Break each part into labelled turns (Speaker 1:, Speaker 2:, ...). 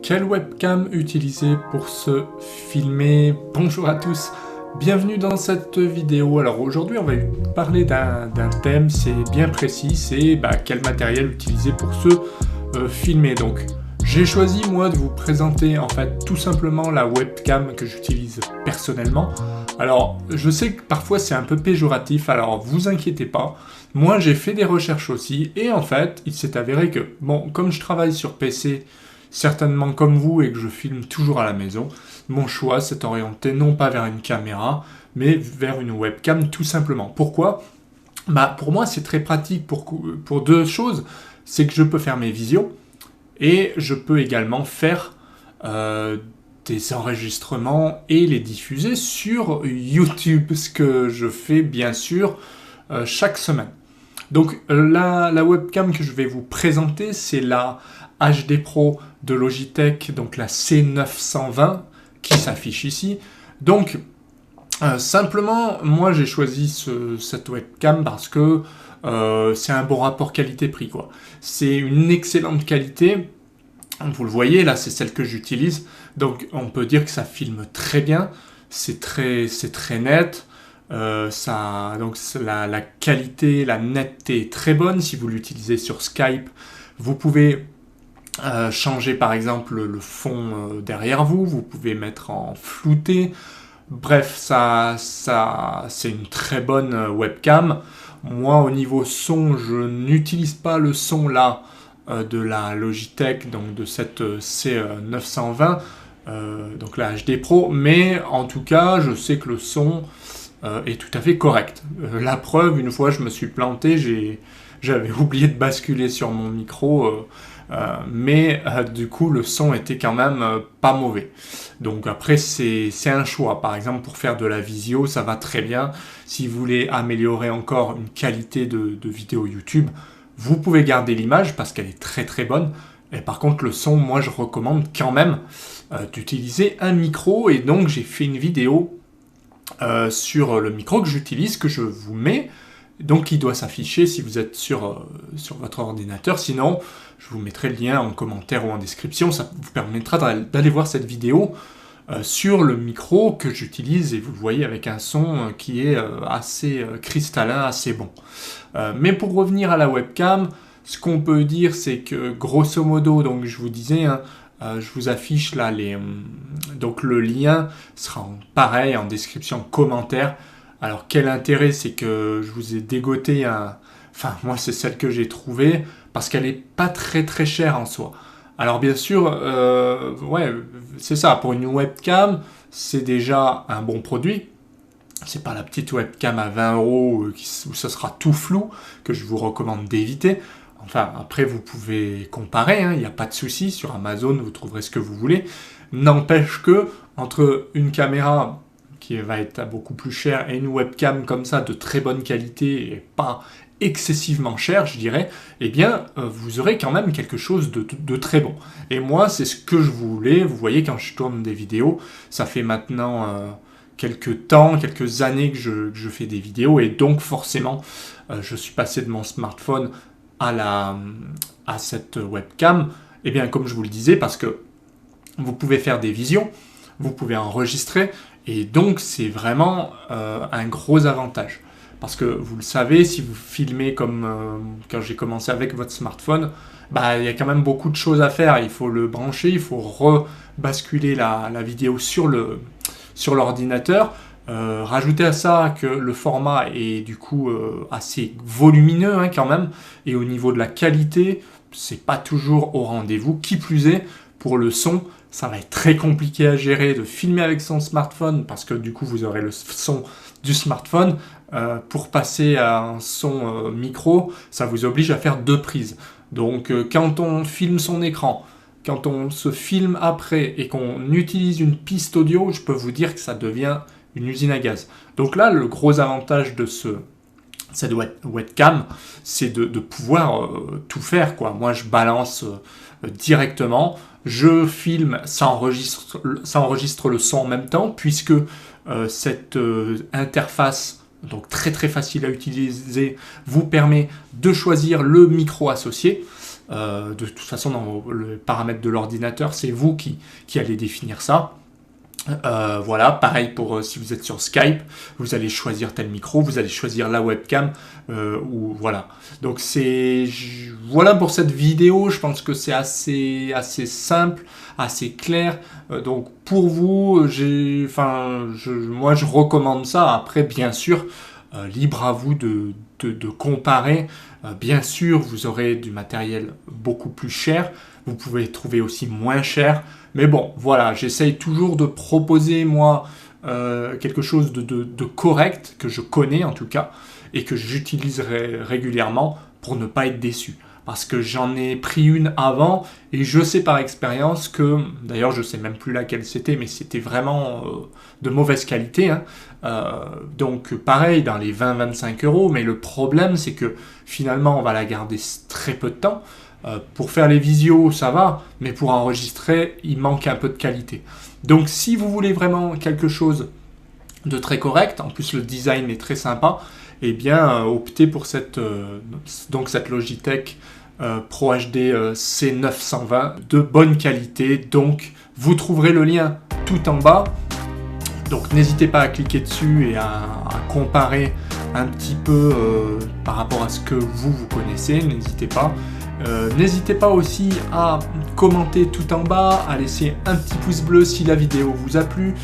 Speaker 1: Quelle webcam utiliser pour se filmer? Bonjour à tous, bienvenue dans cette vidéo. Alors aujourd'hui on va parler d'un thème, c'est bien précis, c'est quel matériel utiliser pour se filmer. Donc j'ai choisi moi de vous présenter en fait tout simplement la webcam que j'utilise personnellement. Alors je sais que parfois c'est un peu péjoratif, alors vous inquiétez pas, moi j'ai fait des recherches aussi et en fait il s'est avéré que, bon, comme je travaille sur PC, certainement comme vous et que je filme toujours à la maison, mon choix s'est orienté non pas vers une caméra, mais vers une webcam tout simplement. Pourquoi ? Pour moi c'est très pratique pour deux choses, c'est que je peux faire mes visios et je peux également faire des enregistrements et les diffuser sur YouTube, ce que je fais bien sûr chaque semaine. Donc la webcam que je vais vous présenter, c'est la HD Pro de Logitech, donc la C920 qui s'affiche ici. Donc simplement, moi j'ai choisi cette webcam parce que c'est un bon rapport qualité-prix, quoi. C'est une excellente qualité. Vous le voyez, là c'est celle que j'utilise. Donc on peut dire que ça filme très bien. C'est très net. Donc la qualité, la netteté est très bonne. Si vous l'utilisez sur Skype, vous pouvez changer par exemple le fond derrière vous. Vous pouvez mettre en flouté. Bref, c'est une très bonne webcam. Moi, au niveau son, je n'utilise pas le son là de la Logitech, donc de cette C920, donc la HD Pro, mais en tout cas, je sais que le son est tout à fait correct. La preuve, une fois, je me suis planté, j'avais oublié de basculer sur mon micro, mais du coup, le son était quand même pas mauvais. Donc après, c'est un choix. Par exemple, pour faire de la visio, ça va très bien. Si vous voulez améliorer encore une qualité de vidéo YouTube, vous pouvez garder l'image parce qu'elle est très très bonne. Et par contre, le son, moi, je recommande quand même d'utiliser un micro. Et donc, j'ai fait une vidéo sur le micro que j'utilise, que je vous mets. Donc, il doit s'afficher si vous êtes sur votre ordinateur. Sinon, je vous mettrai le lien en commentaire ou en description. Ça vous permettra d'aller voir cette vidéo sur le micro que j'utilise. Et vous le voyez avec un son qui est assez cristallin, assez bon. Mais pour revenir à la webcam, ce qu'on peut dire, c'est que grosso modo, donc je vous disais, je vous affiche là donc le lien sera pareil en description, commentaire. Alors quel intérêt, c'est que je vous ai dégoté enfin moi c'est celle que j'ai trouvée parce qu'elle est pas très très chère en soi. Alors bien sûr, ouais, c'est ça, pour une webcam, c'est déjà un bon produit. C'est pas la petite webcam à 20 € où ça sera tout flou, que je vous recommande d'éviter. Enfin, après, vous pouvez comparer, il n'y a pas de souci. Sur Amazon, vous trouverez ce que vous voulez. N'empêche que, entre une caméra qui va être beaucoup plus chère et une webcam comme ça, de très bonne qualité et pas excessivement cher, je dirais, eh bien, vous aurez quand même quelque chose de très bon. Et moi, c'est ce que je voulais. Vous voyez, quand je tourne des vidéos, ça fait maintenant quelques années que je fais des vidéos, et donc forcément, je suis passé de mon smartphone à cette webcam, et bien comme je vous le disais, parce que vous pouvez faire des visions, vous pouvez enregistrer, et donc c'est vraiment un gros avantage. Parce que vous le savez, si vous filmez comme quand j'ai commencé avec votre smartphone, il y a quand même beaucoup de choses à faire. Il faut le brancher, il faut rebasculer la vidéo sur l'ordinateur. Rajoutez à ça que le format est du coup assez volumineux quand même, et au niveau de la qualité, c'est pas toujours au rendez-vous. Qui plus est, pour le son, ça va être très compliqué à gérer de filmer avec son smartphone, parce que du coup vous aurez le son du smartphone. Pour passer à un son micro, ça vous oblige à faire 2 prises. Donc quand on filme son écran, quand on se filme après et qu'on utilise une piste audio, je peux vous dire que ça devient une usine à gaz. Donc là, le gros avantage de cette webcam, c'est de pouvoir tout faire, quoi. Moi, je balance directement, je filme, ça enregistre le son en même temps, puisque cette interface, donc très très facile à utiliser, vous permet de choisir le micro associé. De toute façon, dans le paramètre de l'ordinateur, c'est vous qui allez définir ça. Voilà, pareil pour si vous êtes sur Skype, vous allez choisir tel micro, vous allez choisir la webcam, ou voilà. Donc voilà pour cette vidéo. Je pense que c'est assez simple, assez clair. Donc pour vous, moi je recommande ça. Après, bien sûr, libre à vous de comparer. Bien sûr, vous aurez du matériel beaucoup plus cher. Vous pouvez trouver aussi moins cher. Mais bon, voilà, j'essaye toujours de proposer, moi, quelque chose de correct, que je connais en tout cas, et que j'utiliserai régulièrement pour ne pas être déçu. Parce que j'en ai pris une avant, et je sais par expérience que, d'ailleurs je sais même plus laquelle c'était, mais c'était vraiment de mauvaise qualité, hein. Donc pareil, dans les 20-25 euros, mais le problème c'est que finalement on va la garder très peu de temps. Pour faire les visios, ça va, mais pour enregistrer, il manque un peu de qualité. Donc si vous voulez vraiment quelque chose de très correct, en plus le design est très sympa, eh bien optez pour cette Logitech Pro HD C920 de bonne qualité. Donc vous trouverez le lien tout en bas. Donc n'hésitez pas à cliquer dessus et à comparer un petit peu par rapport à ce que vous connaissez, n'hésitez pas. N'hésitez pas aussi à commenter tout en bas, à laisser un petit pouce bleu si la vidéo vous a plu.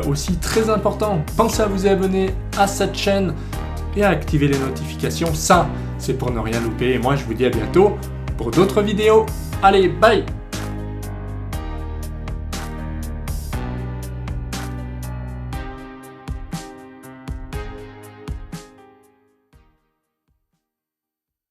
Speaker 1: Aussi très important, pensez à vous abonner à cette chaîne et à activer les notifications. Ça, c'est pour ne rien louper. Et moi, je vous dis à bientôt pour d'autres vidéos. Allez, bye!